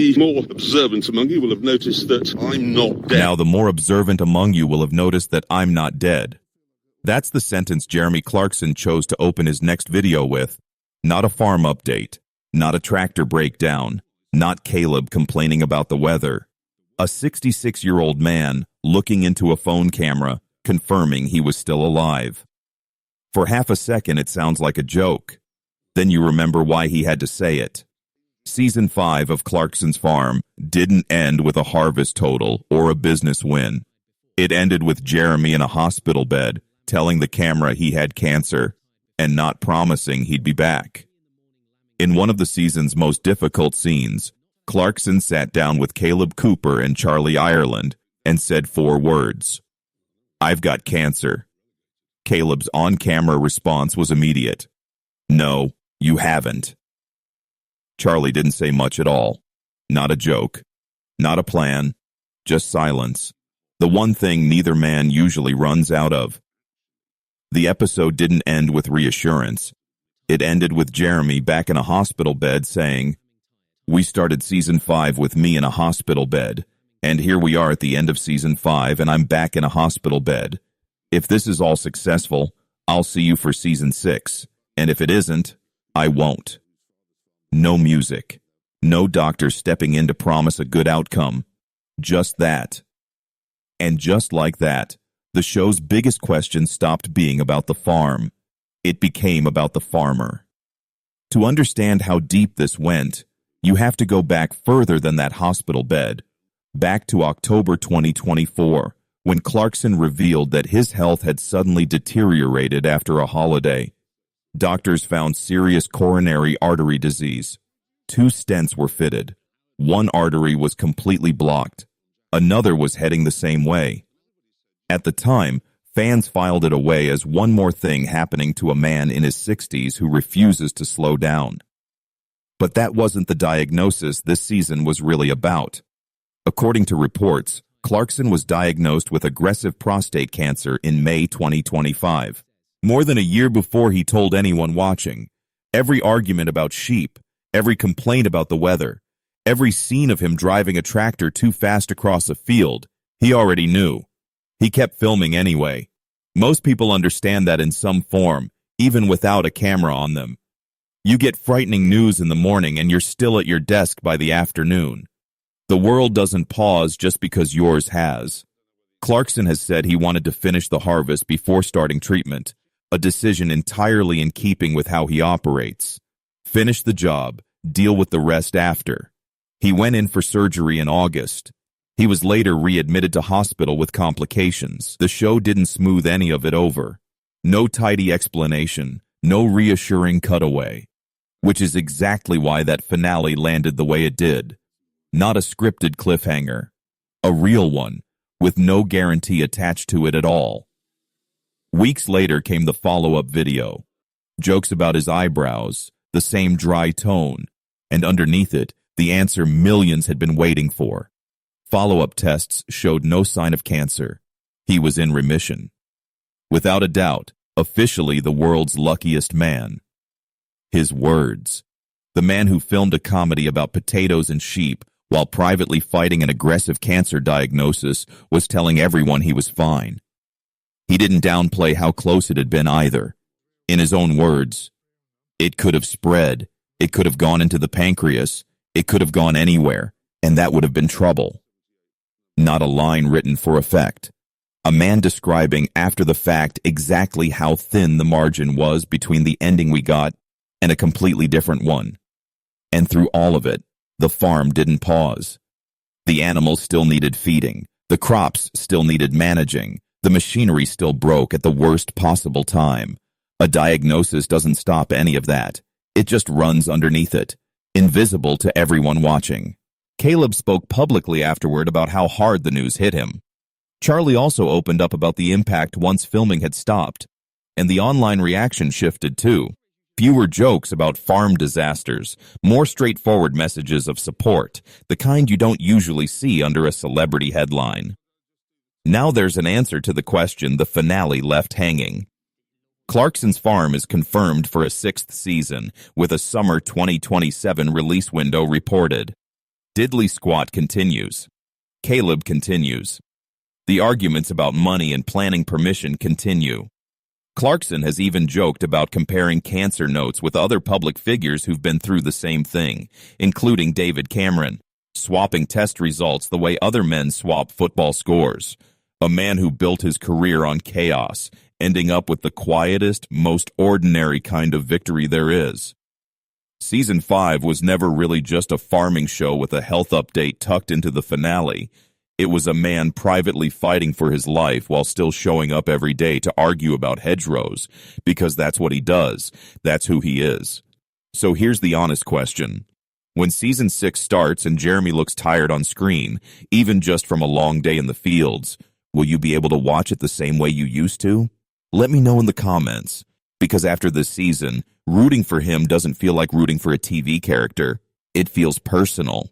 The more observant among you will have noticed that I'm not dead. Now, the more observant among you will have noticed that I'm not dead. That's the sentence Jeremy Clarkson chose to open his next video with. Not a farm update, not a tractor breakdown, not Caleb complaining about the weather. A 66-year-old man looking into a phone camera, confirming he was still alive. For half a second, it sounds like a joke. Then you remember why he had to say it. Season 5 of Clarkson Farm didn't end with a harvest total or a business win. It ended with Jeremy in a hospital bed, telling the camera he had cancer and not promising he'd be back. In one of the season's most difficult scenes, Clarkson sat down with Caleb Cooper and Charlie Ireland and said 4 words. "I've got cancer." Caleb's on-camera response was immediate. "No, you haven't." Charlie didn't say much at all. Not a joke. Not a plan. Just silence. The one thing neither man usually runs out of. The episode didn't end with reassurance. It ended with Jeremy back in a hospital bed saying, "We started season 5 with me in a hospital bed, and here we are at the end of season 5 and I'm back in a hospital bed. If this is all successful, I'll see you for season 6, and if it isn't, I won't." No music. No doctor stepping in to promise a good outcome. Just that. And just like that, the show's biggest question stopped being about the farm. It became about the farmer. To understand how deep this went, you have to go back further than that hospital bed. Back to October 2024, when Clarkson revealed that his health had suddenly deteriorated after a holiday. Doctors found serious coronary artery disease. 2 stents were fitted. One artery was completely blocked. Another was heading the same way. At the time, fans filed it away as one more thing happening to a man in his 60s who refuses to slow down. But that wasn't the diagnosis this season was really about. According to reports, Clarkson was diagnosed with aggressive prostate cancer in May 2025. More than a year before he told anyone watching. Every argument about sheep, every complaint about the weather, every scene of him driving a tractor too fast across a field, he already knew. He kept filming anyway. Most people understand that in some form, even without a camera on them. You get frightening news in the morning and you're still at your desk by the afternoon. The world doesn't pause just because yours has. Clarkson has said he wanted to finish the harvest before starting treatment. A decision entirely in keeping with how he operates. Finish the job, deal with the rest after. He went in for surgery in August. He was later readmitted to hospital with complications. The show didn't smooth any of it over. No tidy explanation, no reassuring cutaway. Which is exactly why that finale landed the way it did. Not a scripted cliffhanger. A real one, with no guarantee attached to it at all. Weeks later came the follow-up video. Jokes about his eyebrows, the same dry tone, and underneath it, the answer millions had been waiting for. Follow-up tests showed no sign of cancer. He was in remission. Without a doubt, officially the world's luckiest man. His words. The man who filmed a comedy about potatoes and sheep while privately fighting an aggressive cancer diagnosis was telling everyone he was fine. He didn't downplay how close it had been either. In his own words, "It could have spread, it could have gone into the pancreas, it could have gone anywhere, and that would have been trouble." Not a line written for effect. A man describing after the fact exactly how thin the margin was between the ending we got and a completely different one. And through all of it, the farm didn't pause. The animals still needed feeding, the crops still needed managing, the machinery still broke at the worst possible time. A diagnosis doesn't stop any of that. It just runs underneath it, invisible to everyone watching. Caleb spoke publicly afterward about how hard the news hit him. Charlie also opened up about the impact once filming had stopped, and the online reaction shifted too. Fewer jokes about farm disasters, more straightforward messages of support, the kind you don't usually see under a celebrity headline. Now there's an answer to the question the finale left hanging. Clarkson's Farm is confirmed for a 6th season, with a summer 2027 release window reported. Diddley squat continues. Caleb continues. The arguments about money and planning permission continue. Clarkson has even joked about comparing cancer notes with other public figures who've been through the same thing, including David Cameron, swapping test results the way other men swap football scores. A man who built his career on chaos, ending up with the quietest, most ordinary kind of victory there is. Season 5 was never really just a farming show with a health update tucked into the finale. It was a man privately fighting for his life while still showing up every day to argue about hedgerows, because that's what he does. That's who he is. So here's the honest question. When Season 6 starts and Jeremy looks tired on screen, even just from a long day in the fields, will you be able to watch it the same way you used to? Let me know in the comments, because after this season, rooting for him doesn't feel like rooting for a TV character. It feels personal.